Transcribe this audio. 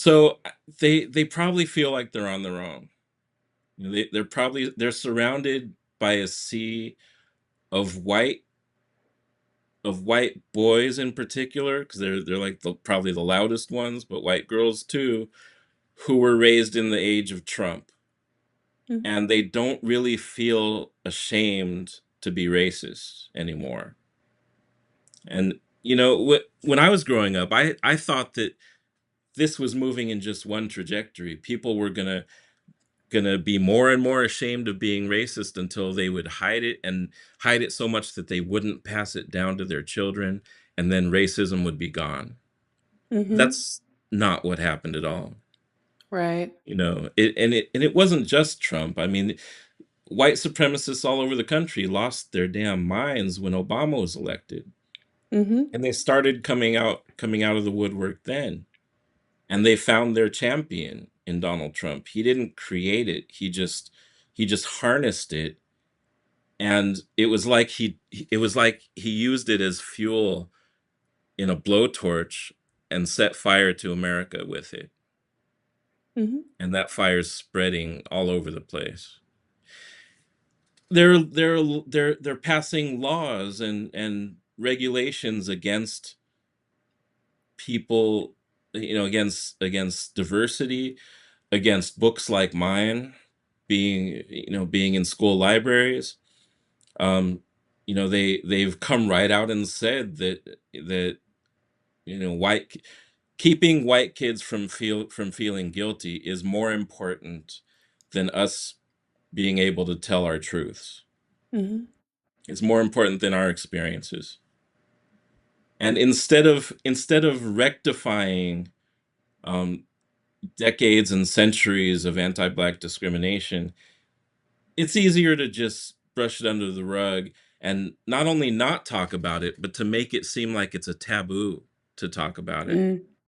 So they probably feel like they're on their own. You know, they're surrounded by a sea of white boys in particular, because they're like probably the loudest ones, but white girls too, who were raised in the age of Trump, Mhm. and they don't really feel ashamed to be racist anymore. And when I was growing up, I thought that this was moving in just one trajectory. People were gonna be more and more ashamed of being racist until they would hide it, and hide it so much that they wouldn't pass it down to their children, and then racism would be gone. Mhm. That's not what happened at all. Right. It wasn't just Trump. I mean, white supremacists all over the country lost their damn minds when Obama was elected, Mhm. and they started coming out of the woodwork then. And they found their champion in Donald Trump. He didn't create it. He just harnessed it, and it was like he used it as fuel in a blowtorch and set fire to America with it. Mhm. And that fire's spreading all over the place. They're passing laws and regulations against people, against diversity, against books like mine being in school libraries. They've come right out and said that white keeping white kids from feeling guilty is more important than us being able to tell our truths. Mhm. It's more important than our experiences. And instead of rectifying um, decades and centuries of anti-black discrimination, it's easier to just brush it under the rug, and not only not talk about it, but to make it seem like it's a taboo to talk about it.